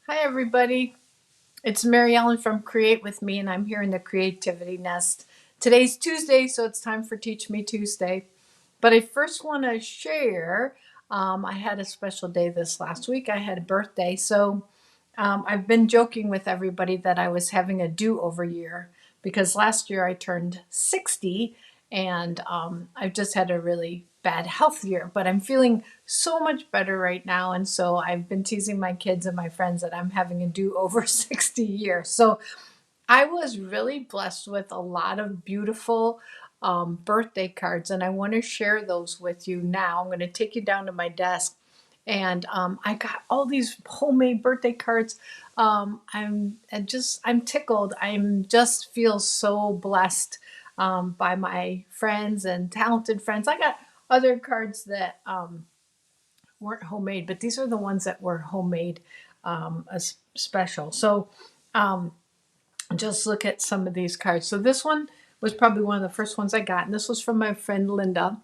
Hi, everybody. It's Mary Ellen from Create With Me, and I'm here in the Creativity Nest. Today's Tuesday, so it's time for Teach Me Tuesday. But I first want to share I had a special day this last week. I had a birthday. So I've been joking with everybody that I was having a do over year because last year I turned 60 and I've just had a really bad health year. But I'm feeling so much better right now. And so I've been teasing my kids and my friends that I'm having a do over 60 years. So I was really blessed with a lot of beautiful birthday cards, and I want to share those with you now. I'm going to take you down to my desk, and I got all these homemade birthday cards. I'm tickled. I'm just feel so blessed by my friends and talented friends. I got other cards that weren't homemade, but these are the ones that were homemade, special. So. Um, just look at some of these cards. So this one was probably one of the first ones I got, and this was from my friend Linda,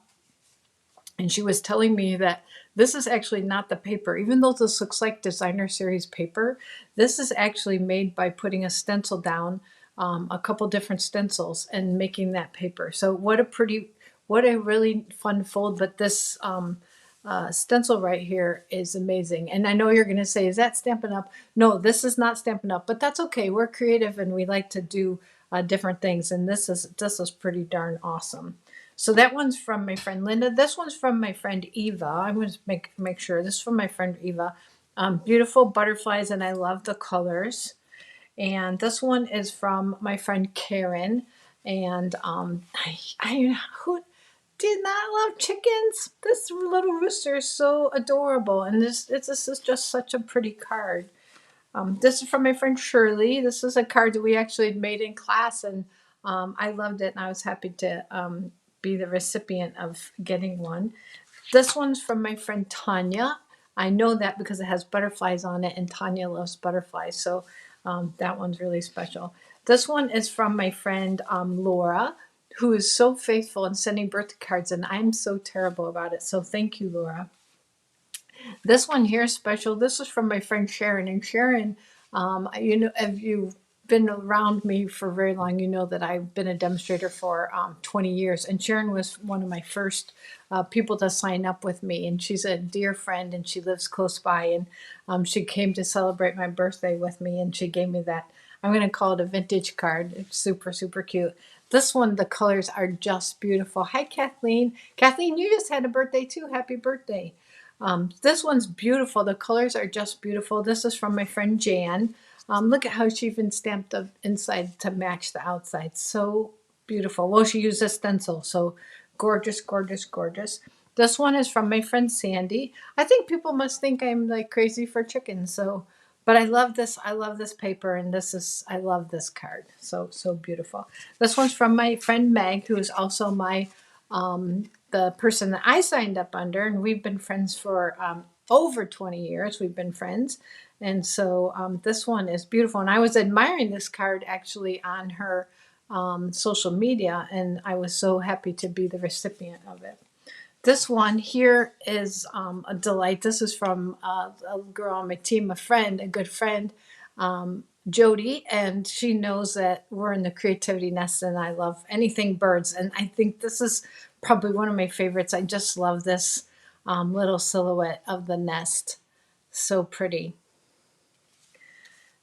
and she was telling me that this is actually not the paper, even though this looks like designer series paper. This is actually made by putting a stencil down, a couple different stencils, and making that paper. So what a really fun fold. But this stencil right here is amazing. And I know you're going to say, is that Stampin' Up? No, this is not Stampin' Up, but that's okay. We're creative and we like to do different things. And this is pretty darn awesome. So that one's from my friend Linda. This one's from my friend Eva. I'm going to make sure this is from my friend Eva. Beautiful butterflies, and I love the colors. And this one is from my friend Karen. And I who did not love chickens? This little rooster is so adorable, and this is just such a pretty card. This is from my friend Shirley. This is a card that we actually made in class, and I loved it, and I was happy to be the recipient of getting one. This one's from my friend Tanya. I know that because it has butterflies on it, and Tanya loves butterflies, so that one's really special. This one is from my friend Laura, who is so faithful in sending birthday cards, and I'm so terrible about it. So thank you, Laura. This one here is special. This is from my friend Sharon. And Sharon, if you've been around me for very long, you know that I've been a demonstrator for 20 years. And Sharon was one of my first people to sign up with me. And she's a dear friend and she lives close by. And she came to celebrate my birthday with me and she gave me that. I'm going to call it a vintage card. It's super, super cute. This one, the colors are just beautiful. Hi, Kathleen. Kathleen, you just had a birthday too. Happy birthday. This one's beautiful. The colors are just beautiful. This is from my friend Jan. Look at how she even stamped the inside to match the outside. So beautiful. Well, she used a stencil. So gorgeous, gorgeous, gorgeous. This one is from my friend Sandy. I think people must think I'm like crazy for chickens. So, but I love this. I love this paper, and I love this card. So, so beautiful. This one's from my friend Meg, who is also the person that I signed up under, and we've been friends for over 20 years. We've been friends. And so this one is beautiful. And I was admiring this card actually on her social media, and I was so happy to be the recipient of it. This one here is a delight. This is from a girl on my team, a good friend, Jody, and she knows that we're in the Creativity Nest and I love anything birds. And I think this is probably one of my favorites. I just love this little silhouette of the nest. So pretty.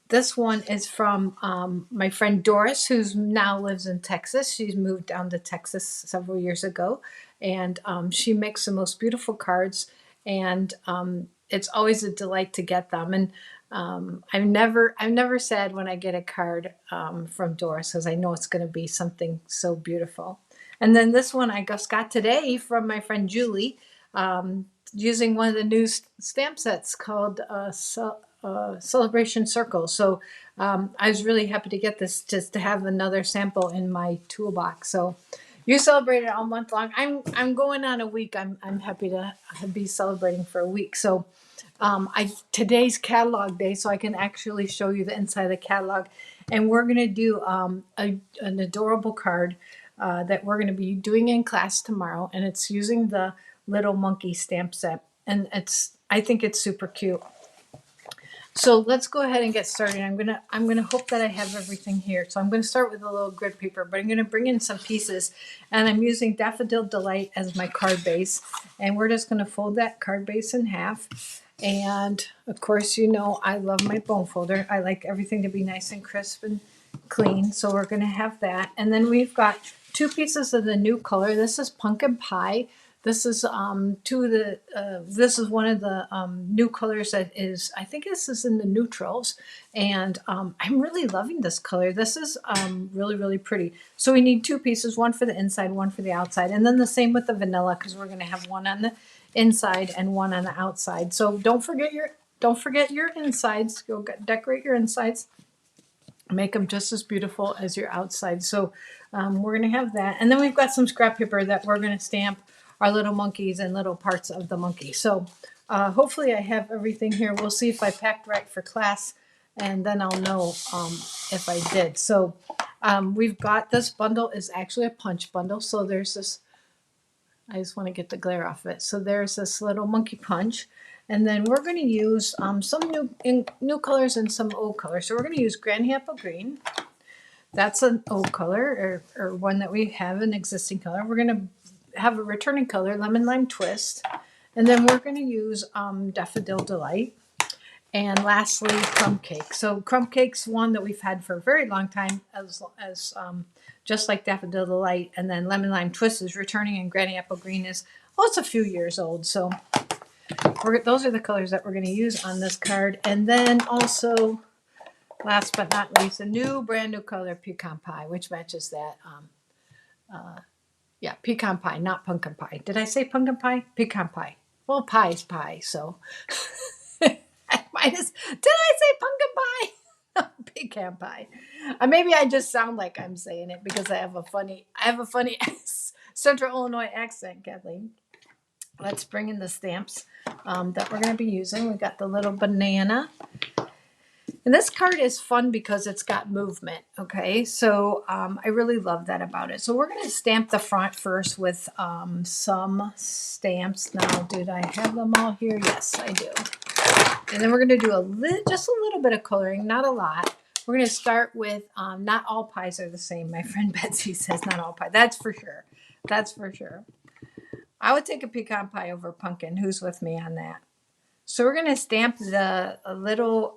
This one is from my friend Doris, who now lives in Texas. She's moved down to Texas several years ago, and she makes the most beautiful cards. And it's always a delight to get them. And I'm never sad when I get a card from Doris because I know it's going to be something so beautiful. And then this one I just got today from my friend Julie, using one of the new stamp sets called Celebration Circle. So I was really happy to get this just to have another sample in my toolbox. So you celebrated all month long. I'm going on a week. I'm happy to be celebrating for a week. So I today's catalog day, so I can actually show you the inside of the catalog, and we're gonna do an adorable card that we're gonna be doing in class tomorrow, and it's using the Little Monkey stamp set, and I think it's super cute. So let's go ahead and get started. I'm gonna hope that I have everything here. So I'm gonna start with a little grid paper, but I'm gonna bring in some pieces, and I'm using Daffodil Delight as my card base, and we're just gonna fold that card base in half. And of course, you know I love my bone folder. I like everything to be nice and crisp and clean. So we're gonna have that, and then we've got two pieces of the new color. This is Pumpkin Pie. This is two of the this is one of the new colors that is, I think this is in the neutrals, and I'm really loving this color. This is really really pretty. So we need two pieces, one for the inside, one for the outside, and then the same with the vanilla because we're going to have one on the inside and one on the outside. So don't forget your insides. Go decorate your insides, make them just as beautiful as your outside. So we're going to have that. And then we've got some scrap paper that we're going to stamp our little monkeys and little parts of the monkey. So hopefully I have everything here. We'll see if I packed right for class, and then I'll know if I did. So we've got, this bundle is actually a punch bundle. So there's this, I just want to get the glare off of it. So there's this little monkey punch. And then we're going to use some new colors and some old colors. So we're going to use Granny Apple Green. That's an old color, or one that we have an existing color. We're going to have a returning color, Lemon Lime Twist. And then we're going to use Daffodil Delight. And lastly, Crumb Cake. So Crumb Cake's one that we've had for a very long time, as just like Daffodil Delight. And then Lemon Lime Twist is returning, and Granny Apple Green is, well, it's a few years old. So those are the colors that we're going to use on this card. And then also, last but not least, a brand new color, Pecan Pie, which matches that. Yeah, Pecan Pie, not Pumpkin Pie. Did I say Pumpkin Pie? Pecan Pie. Well, pie is pie, so did I say pumpkin pie? Pecan pie. Maybe I just sound like I'm saying it because I have a funny Central Illinois accent, Kathleen. Let's bring in the stamps that we're going to be using. We got the little banana. And this card is fun because it's got movement, okay? So I really love that about it. So we're going to stamp the front first with some stamps. Now, did I have them all here? Yes, I do. And then we're going to do just a little bit of coloring, not a lot. We're going to start with, not all pies are the same. My friend Betsy says not all pie. That's for sure. That's for sure. I would take a pecan pie over pumpkin. Who's with me on that? So we're going to stamp the little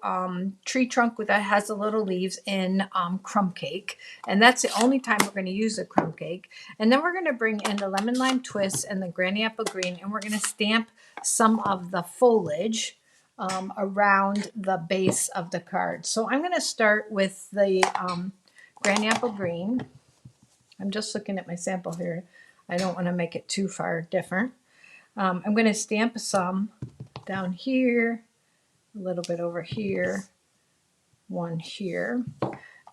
tree trunk that has the little leaves in Crumb Cake. And that's the only time we're going to use the Crumb Cake. And then we're going to bring in the Lemon Lime Twist and the Granny Apple Green. And we're going to stamp some of the foliage around the base of the card. So I'm going to start with the Granny Apple Green. I'm just looking at my sample here. I don't want to make it too far different. I'm going to stamp some down here, a little bit over here, one here.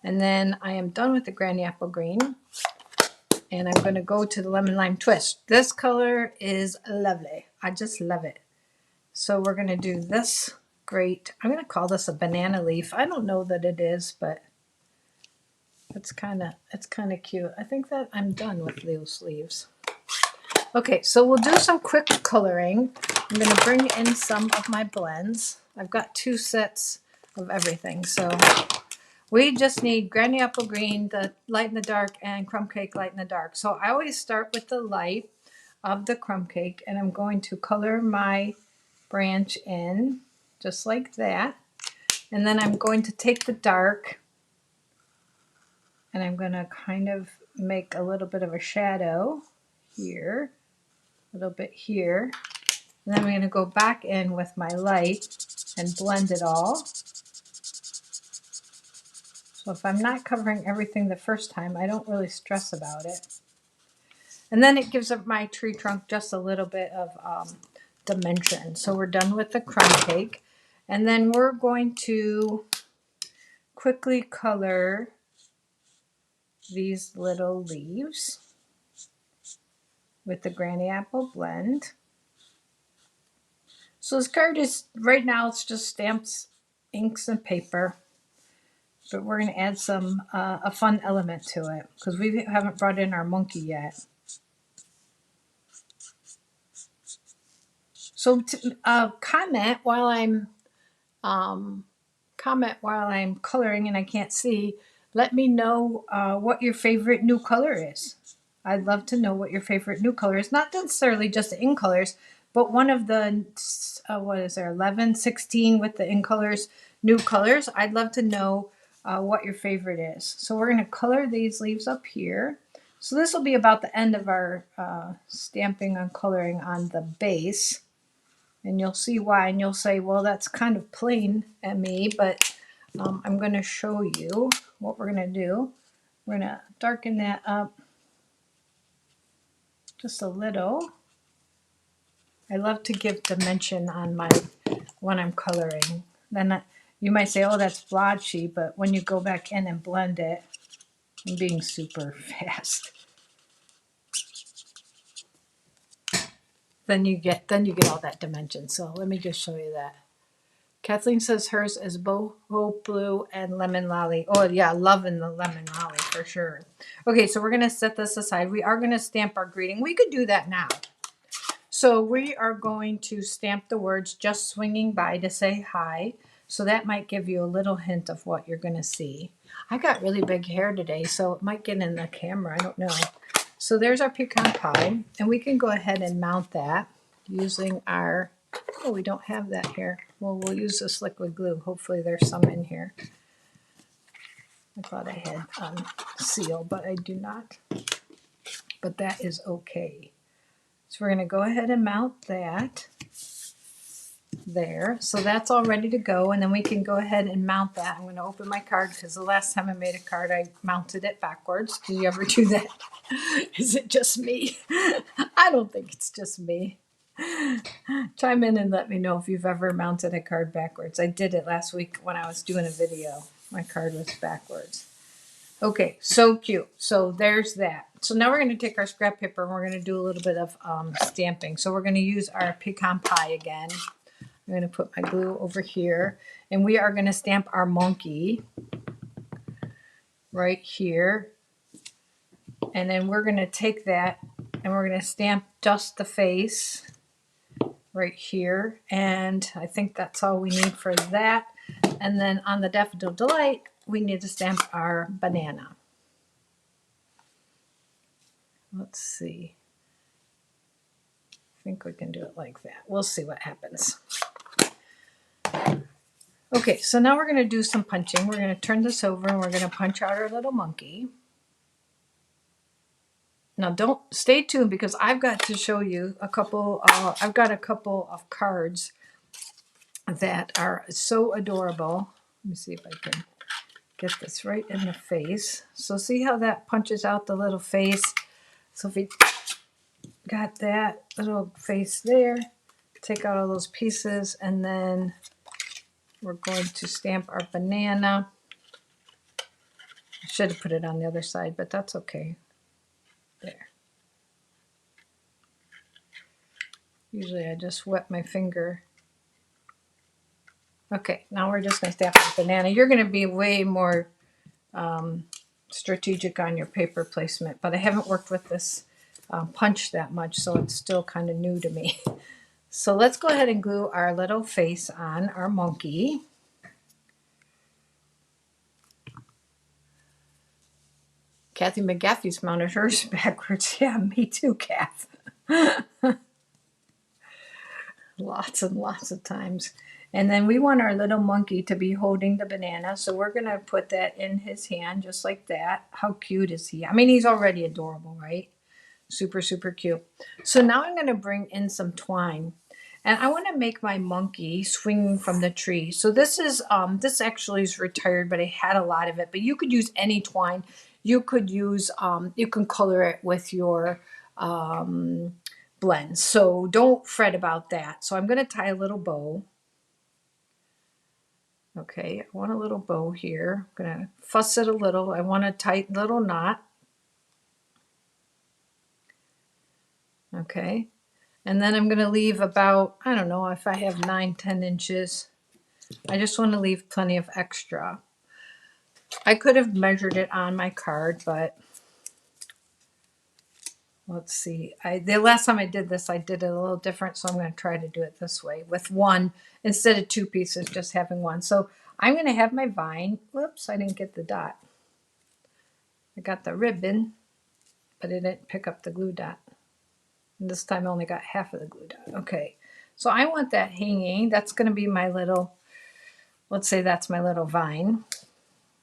And then I am done with the Granny Apple Green. And I'm going to go to the Lemon Lime Twist. This color is lovely. I just love it. So we're going to do this great. I'm going to call this a banana leaf. I don't know that it is, but it's kind of cute. I think that I'm done with those leaves. Okay, so we'll do some quick coloring. I'm going to bring in some of my blends. I've got 2 sets of everything. So we just need Granny Apple Green, the light in the dark, and Crumb Cake light in the dark. So I always start with the light of the Crumb Cake, and I'm going to color my branch in just like that. And then I'm going to take the dark, and I'm going to kind of make a little bit of a shadow here, a little bit here. And then I'm going to go back in with my light and blend it all. So if I'm not covering everything the first time, I don't really stress about it. And then it gives up my tree trunk just a little bit of dimension. So we're done with the Crumb Cake. And then we're going to quickly color these little leaves with the Granny Apple blend. So this card is, right now it's just stamps, inks, and paper. But we're going to add some a fun element to it because we haven't brought in our monkey yet. So comment while I'm comment while I'm coloring and I can't see. Let me know what your favorite new color is. I'd love to know what your favorite new color is. Not necessarily just the in colors, but one of the, what is there, 11, 16 with the in colors, new colors. I'd love to know what your favorite is. So we're going to color these leaves up here. So this will be about the end of our stamping on coloring on the base. And you'll see why, and you'll say, well, that's kind of plain at me, but I'm going to show you what we're going to do. We're going to darken that up just a little. I love to give dimension on my when I'm coloring. Then you might say, oh, that's blotchy, but when you go back in and blend it, I'm being super fast. Then you get all that dimension. So let me just show you that. Kathleen says hers is boho blue and lemon lolly. Oh yeah, loving the lemon lolly for sure. Okay, so we're gonna set this aside. We are gonna stamp our greeting. We could do that now. So we are going to stamp the words just swinging by to say hi. So that might give you a little hint of what you're gonna see. I got really big hair today, so it might get in the camera, I don't know. So there's our pecan pie, and we can go ahead and mount that using our, oh, we don't have that here. Well, we'll use this liquid glue. Hopefully there's some in here. I thought I had seal, but I do not. But that is okay. So we're going to go ahead and mount that there. So that's all ready to go. And then we can go ahead and mount that. I'm going to open my card because the last time I made a card, I mounted it backwards. Did you ever do that? Is it just me? I don't think it's just me. Chime in and let me know if you've ever mounted a card backwards. I did it last week when I was doing a video. My card was backwards. Okay, so cute. So there's that. So now we're going to take our scrap paper and we're going to do a little bit of stamping. So we're going to use our pecan pie again. I'm going to put my glue over here. And we are going to stamp our monkey right here. And then we're going to take that and we're going to stamp just the face right here. And I think that's all we need for that. And then on the Daffodil Delight, we need to stamp our banana. Let's see. I think we can do it like that. We'll see what happens. Okay, so now we're going to do some punching. We're going to turn this over and we're going to punch out our little monkey. Now don't stay tuned because I've got to show you a couple, I've got a couple of cards that are so adorable. Let me see if I can get this right in the face. So see how that punches out the little face? So if we got that little face there, take out all those pieces, and then we're going to stamp our banana. I should have put it on the other side, but that's okay. There. Usually I just wet my finger. Okay, now we're just going to stamp the banana. You're going to be way more strategic on your paper placement, but I haven't worked with this punch that much, so it's still kind of new to me. So let's go ahead and glue our little face on our monkey. Kathy McGaffey's mounted hers backwards. Yeah, me too, Kath. Lots and lots of times. And then we want our little monkey to be holding the banana. So we're going to put that in his hand just like that. How cute is he? I mean, he's already adorable, right? Super, super cute. So now I'm going to bring in some twine. And I want to make my monkey swinging from the tree. So this is, this actually is retired, but I had a lot of it. But you could use any twine. You could use, you can color it with your blends. So don't fret about that. So I'm going to tie a little bow. Okay, I want a little bow here. I'm going to fuss it a little. I want a tight little knot. Okay, and then I'm going to leave about, I don't know, if I have 9-10 inches. I just want to leave plenty of extra. I could have measured it on my card, but let's see. The last time I did this, I did it a little different, so I'm going to try to do it this way with one instead of two pieces, just having one. So I'm going to have my vine. Whoops, I didn't get the dot. I got the ribbon, but it didn't pick up the glue dot. And this time I only got half of the glue dot. Okay, so I want that hanging. That's going to be my little, let's say that's my little vine.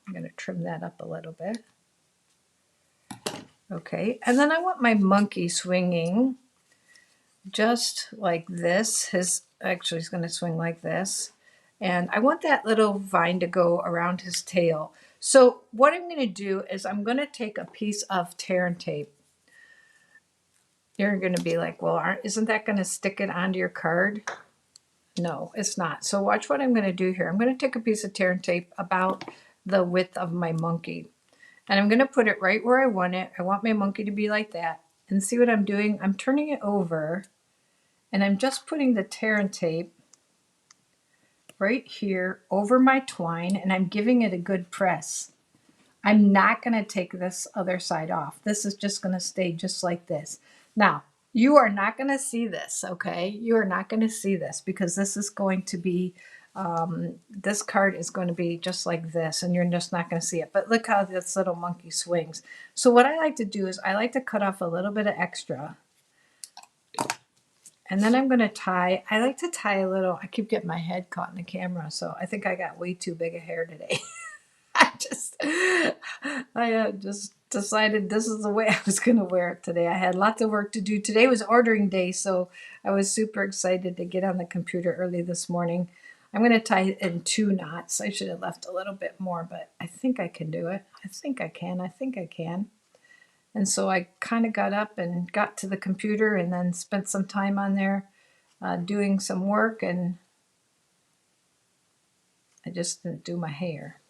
I'm going to trim that up a little bit. Okay, and then I want my monkey swinging just like this. Actually, he's going to swing like this. And I want that little vine to go around his tail. So what I'm going to do is I'm going to take a piece of tear and tape. You're going to be like, well, isn't that going to stick it onto your card? No, it's not. So watch what I'm going to do here. I'm going to take a piece of tear and tape about the width of my monkey. And I'm going to put it right where I want it. I want my monkey to be like that. And see what I'm doing? I'm turning it over. And I'm just putting the tear and tape right here over my twine, and I'm giving it a good press. I'm not going to take this other side off. This is just going to stay just like this. Now, you are not going to see this, okay? You are not going to see this because this is going to be, this card is going to be just like this, and you're just not going to see it. But look how this little monkey swings. So what I like to do is I like to cut off a little bit of extra. And then I'm going to tie, I like to tie a little, I keep getting my head caught in the camera, so I think I got way too big a hair today. I just decided this is the way I was going to wear it today. I had lots of work to do. Today was ordering day, so I was super excited to get on the computer early this morning. I'm going to tie it in 2 knots. I should have left a little bit more, but I think I can do it. I think I can. And so I kind of got up and got to the computer and then spent some time on there doing some work, and I just didn't do my hair.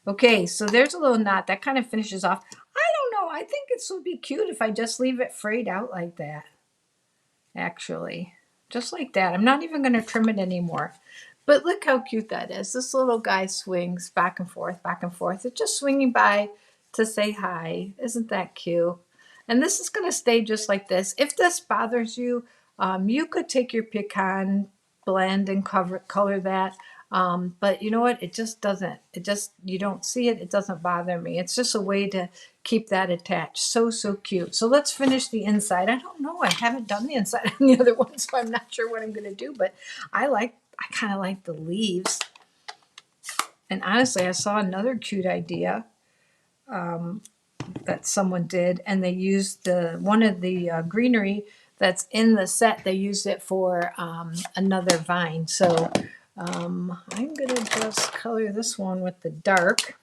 Okay, so there's a little knot that kind of finishes off. I don't know. I think it would be cute if I just leave it frayed out like that. Actually, just like that. I'm not even going to trim it anymore. But look how cute that is. This little guy swings back and forth, back and forth. It's just swinging by to say hi. Isn't that cute? And this is going to stay just like this. If this bothers you, you could take your pecan blend and color that. But you know what? It just doesn't. You don't see it. It doesn't bother me. It's just a way to keep that attached. So, so cute. So let's finish the inside. I don't know. I haven't done the inside on the other one, so I'm not sure what I'm going to do. But I kind of like the leaves. And honestly, I saw another cute idea that someone did, and they used one of the greenery that's in the set. They used it for another vine. So I'm gonna just color this one with the dark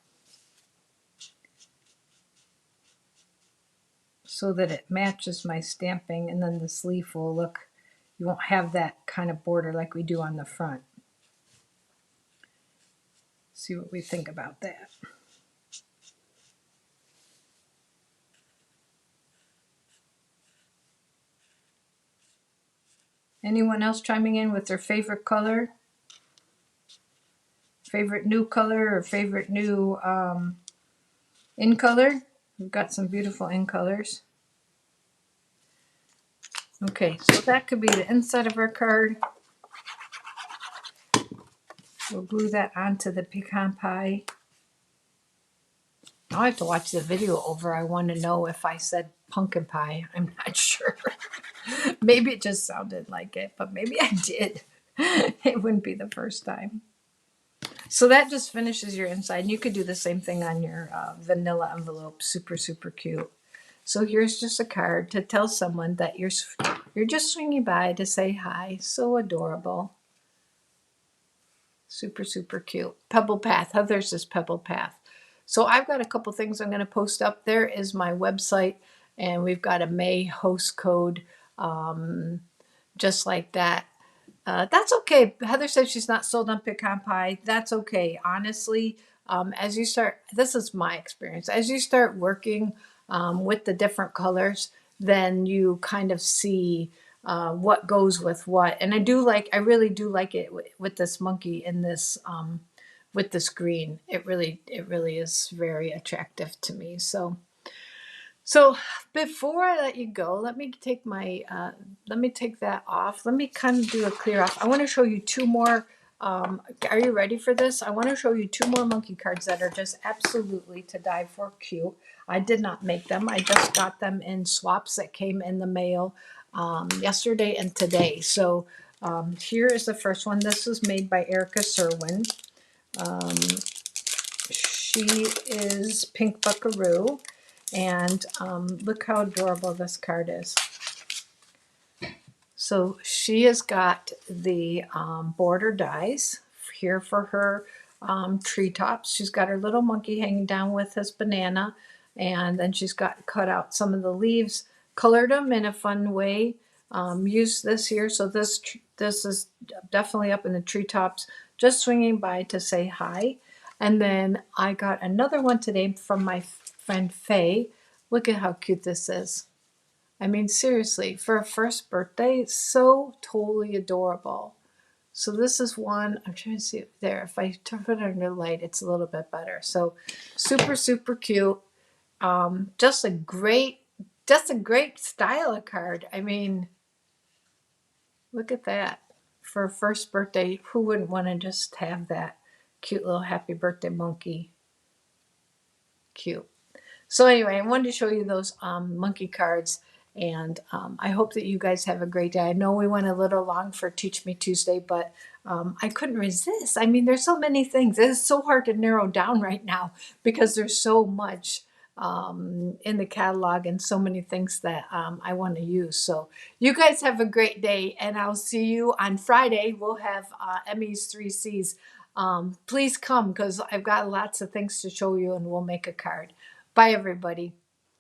so that it matches my stamping, and then this leaf will look, you won't have that kind of border like we do on the front. See what we think about that. Anyone else chiming in with their favorite color? Favorite new color or favorite new in color? We've got some beautiful in colors. Okay, so that could be the inside of our card. We'll glue that onto the pecan pie. Now I have to watch the video over. I want to know if I said pumpkin pie. I'm not sure. Maybe it just sounded like it, but maybe I did. It wouldn't be the first time. So that just finishes your inside. And you could do the same thing on your vanilla envelope. Super, super cute. So here's just a card to tell someone that you're just swinging by to say hi. So adorable. Super, super cute. Pebble Path. Heather's is Pebble Path. So I've got a couple things I'm going to post up. There is my website, and we've got a May host code just like that. That's okay. Heather said she's not sold on pecan pie. That's okay. Honestly, as you start, this is my experience, as you start working with the different colors, then you kind of see what goes with what. And I really do like it with this monkey in this, with this green. It really is very attractive to me. So before I let you go, let me take that off. Let me kind of do a clear off. I want to show you 2 more Are you ready for this? I want to show you two more monkey cards that are just absolutely to die for cute. I did not make them. I just got them in swaps that came in the mail yesterday and today. So here is the first one. This was made by Erica Serwin. She is Pink Buckaroo. And look how adorable this card is. So she has got the border dies here for her treetops. She's got her little monkey hanging down with his banana, and then she's got cut out some of the leaves, colored them in a fun way. Used this here, so this is definitely up in the treetops, just swinging by to say hi. And then I got another one today from my friend Faye. Look at how cute this is. I mean, seriously, for a first birthday, so totally adorable. So this is one, I'm trying to see it there. If I turn it under light, it's a little bit better. So super, super cute. Just a great style of card. I mean, look at that. For a first birthday, who wouldn't want to just have that cute little happy birthday monkey? Cute. So anyway, I wanted to show you those monkey cards, and I hope that you guys have a great day. I know we went a little long for Teach Me Tuesday, but I couldn't resist. I mean, there's so many things. It's so hard to narrow down right now because there's so much in the catalog and so many things that I want to use. So you guys have a great day, and I'll see you on Friday. We'll have Emmy's 3Cs. Please come because I've got lots of things to show you, and we'll make a card. Bye, everybody.